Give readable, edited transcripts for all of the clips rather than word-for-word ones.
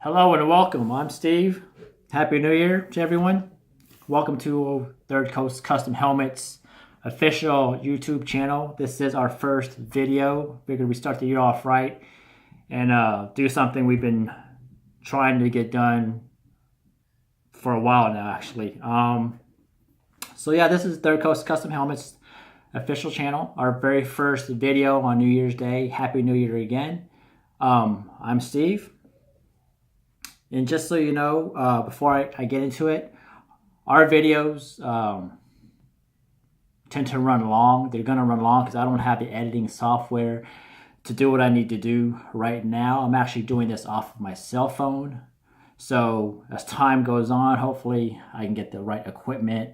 Hello and welcome. I'm Steve. Happy New Year to everyone. Welcome to Third Coast Custom Helmets official YouTube channel. This is our first video. Figured we start the year off right and do something we've been trying to get done for a while now, actually. So yeah, this is Third Coast Custom Helmets official channel. Our very first video on New Year's Day. Happy New Year again. I'm Steve. And just so you know, before I get into it, our videos tend to run long. They're going to run long because I don't have the editing software to do what I need to do right now. I'm actually doing this off of my cell phone. So as time goes on, hopefully I can get the right equipment,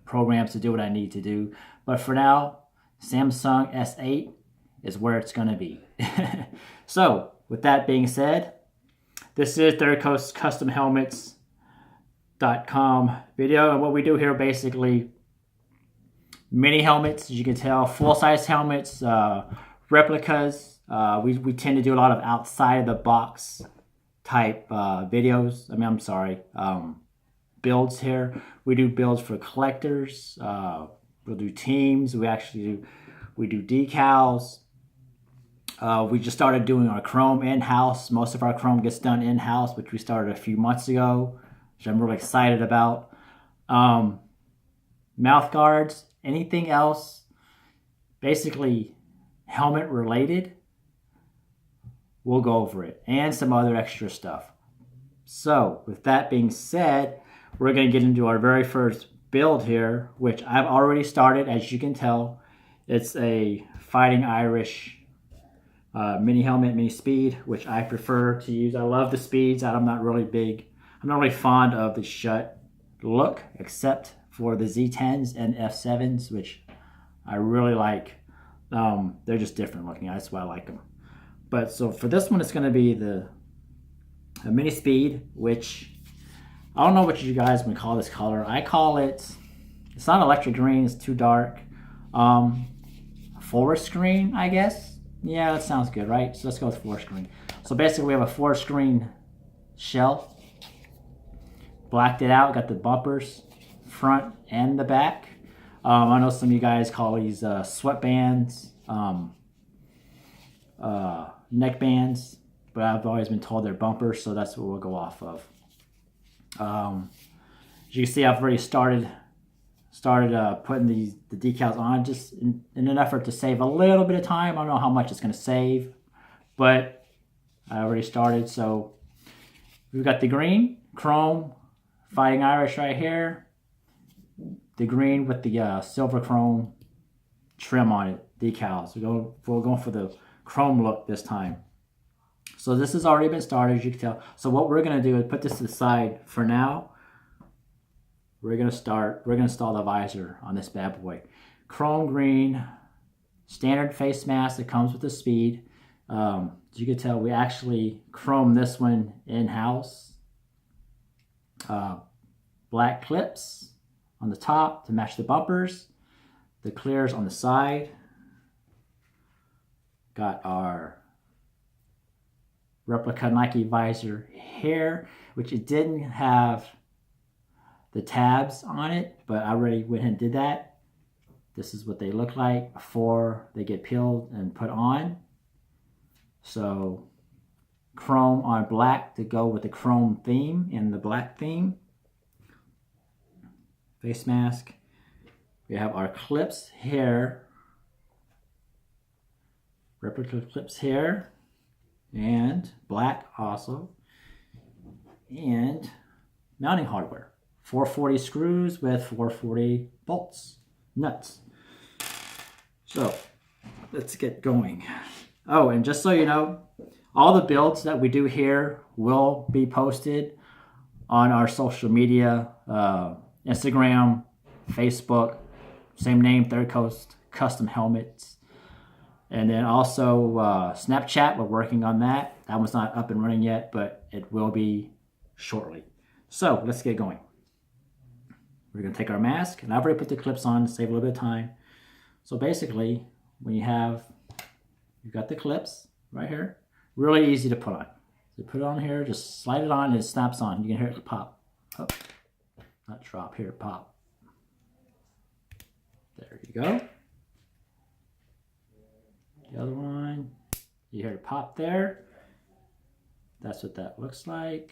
programs to do what I need to do. But for now, Samsung S8 is where it's going to be. So with that being said, this is Third Coast Custom Helmets.com video, and what we do here basically mini helmets, as you can tell, full-size helmets, replicas. We tend to do a lot of outside of the box type videos. Builds here. We do builds for collectors. We'll do teams. We do decals. We just started doing our chrome in-house. Most of our chrome gets done in-house, which we started a few months ago, which I'm really excited about. Mouth guards, anything else, basically helmet related, we'll go over it, and some other extra stuff. So with that being said, we're going to get into our very first build here, which I've already started, as you can tell. It's a Fighting Irish mini helmet, mini speed, which I prefer to use. I love the speeds. I'm not really fond of the shut look, except for the Z10s and F7s, which I really like. They're just different looking. That's why I like them. But so for this one, it's going to be a mini speed, which I don't know what you guys would call this color. I call it, it's not electric green, it's too dark. Forest green, I guess. Yeah, that sounds good, right? So let's go with forest green. So basically we have a forest green shell. Blacked it out, got the bumpers, front and the back. I know some of you guys call these sweatbands, neck bands, but I've always been told they're bumpers, so that's what we'll go off of. As you can see, I've already started putting the decals on, just in an effort to save a little bit of time. I don't know how much it's going to save, but I already started. So we've got the green chrome Fighting Irish right here, the green with the silver chrome trim on it, decals. We're going for the chrome look this time. So this has already been started, as you can tell. So what we're going to do is put this to the side for now. We're going to install the visor on this bad boy. Chrome green, standard face mask that comes with the speed. As you can tell, we actually chrome this one in-house. Black clips on the top to match the bumpers. The clears on the side. Got our replica Nike visor here, which it didn't have the tabs on it, but I already went ahead and did that. This is what they look like before they get peeled and put on. So chrome on black to go with the chrome theme and the black theme. Face mask. We have our clips here. Replica clips here. And black also. And mounting hardware. 440 screws with 440 bolts, nuts. So let's get going. Oh, and just so you know, all the builds that we do here will be posted on our social media, Instagram, Facebook, same name, Third Coast Custom Helmets. And then also Snapchat, we're working on that. That one's not up and running yet, but it will be shortly. So let's get going. We're going to take our mask, and I've already put the clips on to save a little bit of time. So basically, when you've got the clips right here, really easy to put on. So put it on here, just slide it on and it snaps on. You can hear it pop. Oh, not drop, here it pop. There you go. The other one, you hear it pop there. That's what that looks like.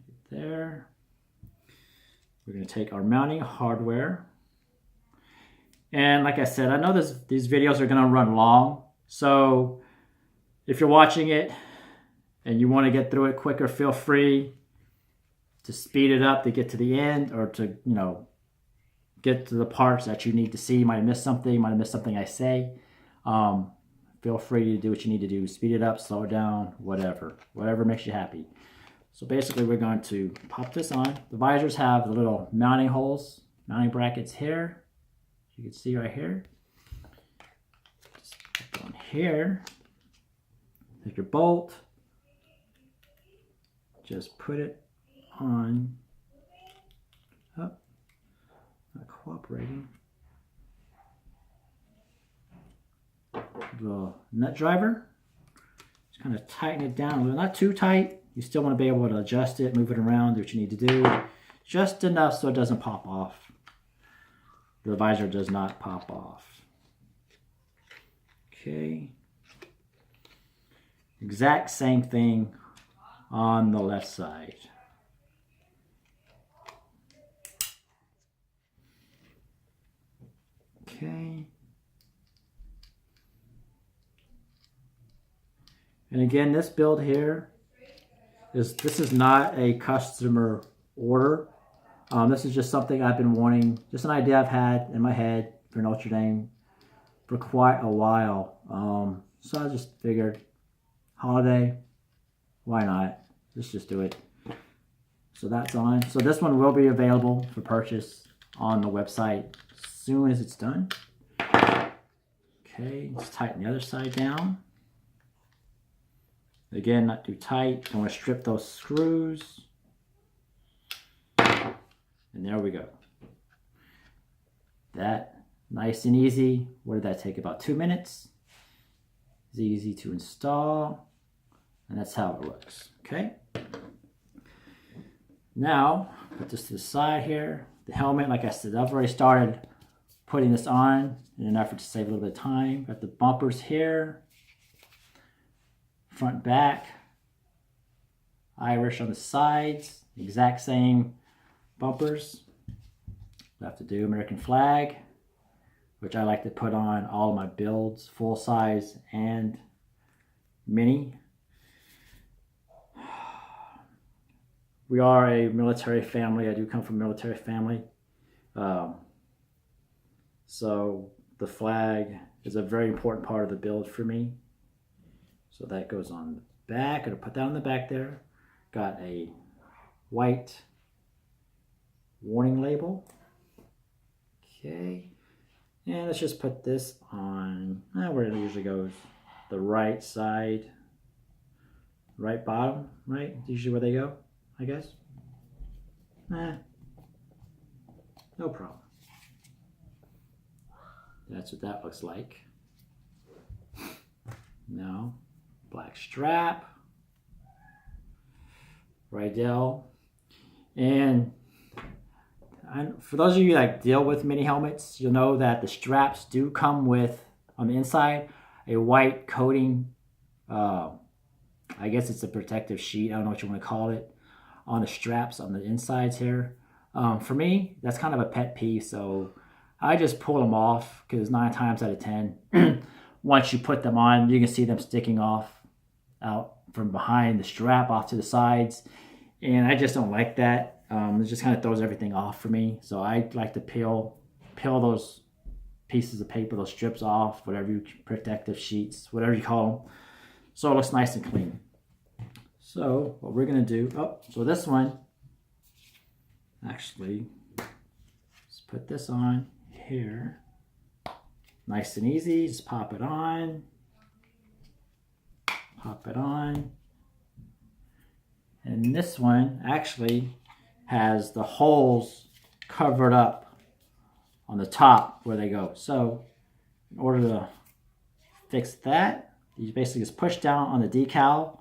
Right there. We're going to take our mounting hardware. And like I said, I know these videos are going to run long. So if you're watching it and you want to get through it quicker, feel free to speed it up to get to the end, or to, you know, get to the parts that you need to see. You might have missed something I say. Feel free to do what you need to do. Speed it up, slow it down, whatever makes you happy. So basically we're going to pop this on. The visors have the little mounting holes, mounting brackets here. You can see right here. Just put it on here. Take your bolt. Just put it on. Oh, not cooperating. The nut driver. Just kind of tighten it down a little, not too tight. You still want to be able to adjust it, move it around, do what you need to do. Just enough so it doesn't pop off. The visor does not pop off. Okay. Exact same thing on the left side. Okay. And again, this build here this is not a customer order. This is just something I've been wanting, just an idea I've had in my head for Notre Dame for quite a while. So I just figured, holiday, why not? Let's just do it. So that's on. So this one will be available for purchase on the website as soon as it's done. Okay, let's tighten the other side down. Again, not too tight. I want to strip those screws. And there we go. That, nice and easy. What did that take? About 2 minutes. It's easy to install. And that's how it looks. Okay. Now, put this to the side here. The helmet, like I said, I've already started putting this on in an effort to save a little bit of time. Got the bumpers here. Front, back, Irish on the sides, exact same bumpers. I have to do American flag, which I like to put on all of my builds, full size and mini. We are a military family. I do come from a military family. So the flag is a very important part of the build for me. So that goes on the back. I'm going to put that on the back there. Got a white warning label. Okay. And let's just put this on where it usually goes. The right side. Right bottom, right? Usually where they go, I guess. No problem. That's what that looks like. Now, black strap, Rydell, and for those of you that deal with mini helmets, you'll know that the straps do come with, on the inside, a white coating. I guess it's a protective sheet. I don't know what you want to call it, on the straps on the insides here. For me, that's kind of a pet peeve, so I just pull them off, because 9 times out of 10, once you put them on, you can see them sticking off out from behind the strap off to the sides, and I just don't like that. It just kind of throws everything off for me. So I like to peel those pieces of paper, those strips off, whatever you, protective sheets, whatever you call them, so it looks nice and clean. So what we're gonna do, so this one, actually, let's put this on here. Nice and easy, just pop it on. Pop it on. And this one actually has the holes covered up on the top where they go. So in order to fix that, You basically just push down on the decal.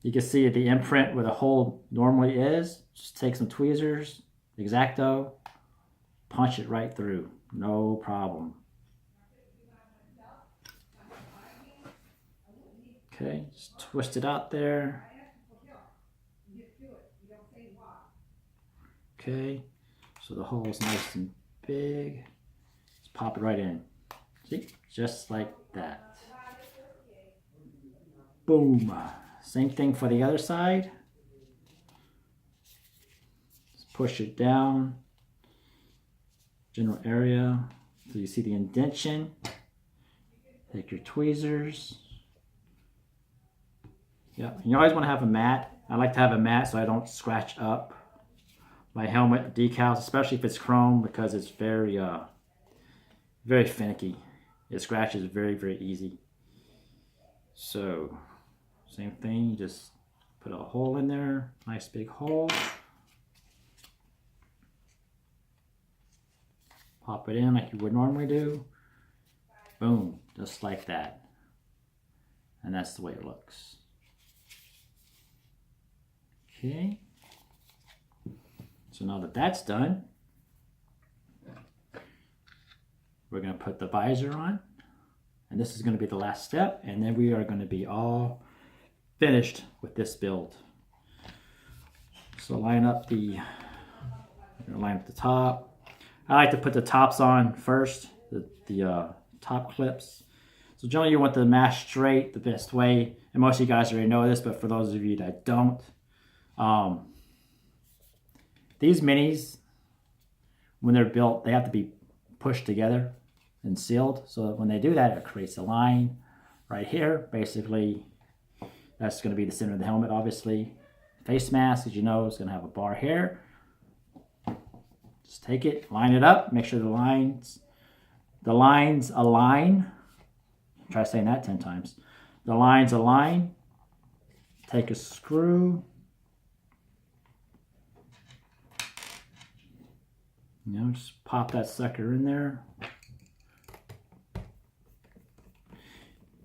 You can see the imprint where the hole normally is. Just take some tweezers, X-Acto, punch it right through. No problem. Okay, just twist it out there. Okay, so the hole is nice and big. Just pop it right in. See, just like that. Boom. Same thing for the other side. Just push it down. General area. So you see the indentation. Take your tweezers. Yep, you always want to have a mat. I like to have a mat so I don't scratch up my helmet decals, especially if it's chrome, because it's very finicky. It scratches very, very easy. So, same thing, you just put a hole in there, nice big hole. Pop it in like you would normally do. Boom, just like that. And that's the way it looks. Okay. So now that that's done, we're going to put the visor on. And this is going to be the last step. And then we are going to be all finished with this build. So line up the top. I like to put the tops on first, the top clips. So generally you want the mash straight the best way. And most of you guys already know this, but for those of you that don't, these minis, when they're built, they have to be pushed together and sealed. So when they do that, it creates a line right here. Basically, that's going to be the center of the helmet, obviously. Face mask, as you know, is going to have a bar here. Just take it, line it up, make sure the lines align. Try saying that 10 times. The lines align. Take a screw. You know, just pop that sucker in there.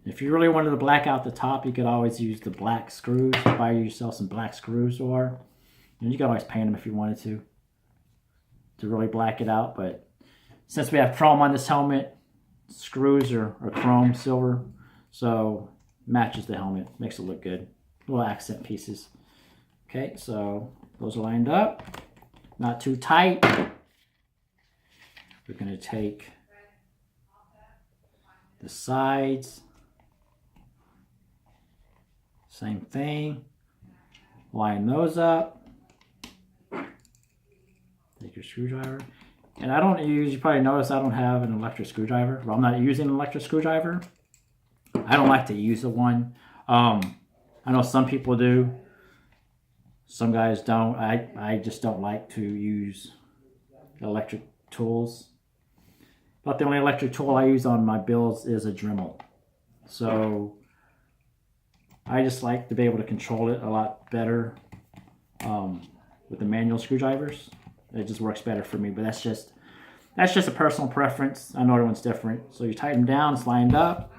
If you really wanted to black out the top, you could always use the black screws. Buy yourself some black screws, or you can always paint them if you wanted to really black it out. But since we have chrome on this helmet, screws are chrome silver, so matches the helmet, makes it look good. Little accent pieces. Okay, so those are lined up, not too tight. We're going to take the sides, same thing, line those up, take your screwdriver, and I don't use, you probably notice I don't have an electric screwdriver, well, I'm not using an electric screwdriver. I don't like to use the one. I know some people do, some guys don't. I just don't like to use electric tools. But the only electric tool I use on my builds is a Dremel. So I just like to be able to control it a lot better with the manual screwdrivers. It just works better for me, but that's just a personal preference. I know everyone's different. So you tighten them down, it's lined up.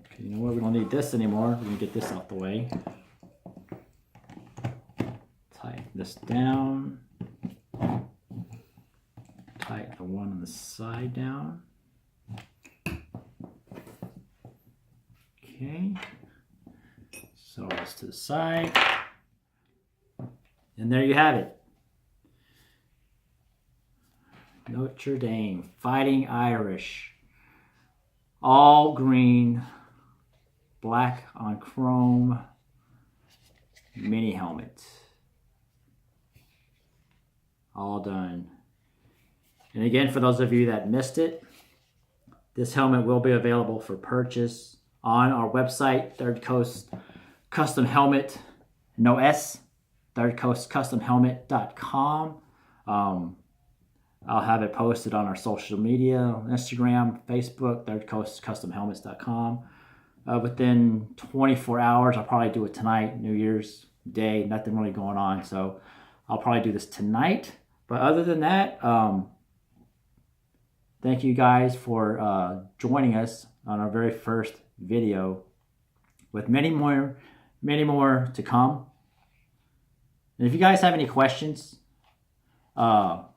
Okay, you know what? We don't need this anymore. We're gonna get this out the way. Tighten this down. Tighten the one on the side down. Okay. So this to the side. And there you have it. Notre Dame Fighting Irish. All green, black on chrome mini helmet. All done. And again, for those of you that missed it, this helmet will be available for purchase on our website, Third Coast Custom Helmet, no S, thirdcoastcustomhelmet.com. I'll have it posted on our social media, Instagram, Facebook, thirdcoastcustomhelmets.com. Within 24 hours, I'll probably do it tonight, New Year's Day, nothing really going on. So I'll probably do this tonight. But other than that, thank you guys for joining us on our very first video, with many more to come. And if you guys have any questions about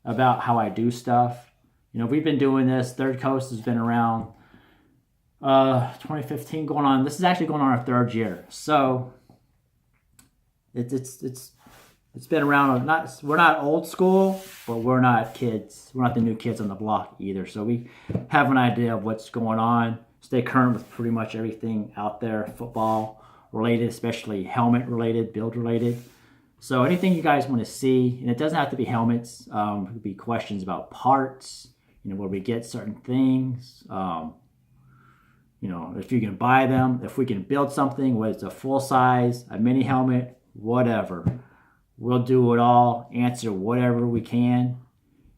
how I do stuff, you know, we've been doing this. Third Coast has been around 2015, going on. This is actually going on our third year. So it's been around. We're not old school, but we're not kids. We're not the new kids on the block either. So we have an idea of what's going on. Stay current with pretty much everything out there, football related, especially helmet related, build related. So anything you guys want to see, and it doesn't have to be helmets. It could be questions about parts, you know, where we get certain things. You know, if you can buy them, if we can build something, whether it's a full size, a mini helmet, whatever. We'll do it all, answer whatever we can.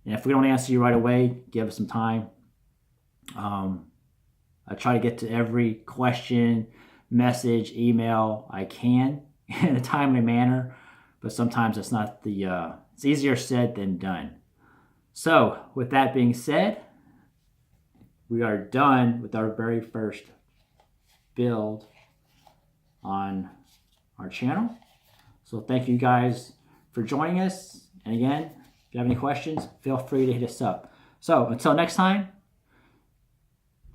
And if we don't answer you right away, give us some time. I try to get to every question, message, email I can in a timely manner, but sometimes it's not it's easier said than done. So with that being said, we are done with our very first build on our channel. So thank you guys for joining us. And again, if you have any questions, feel free to hit us up. So until next time,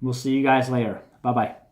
we'll see you guys later. Bye-bye.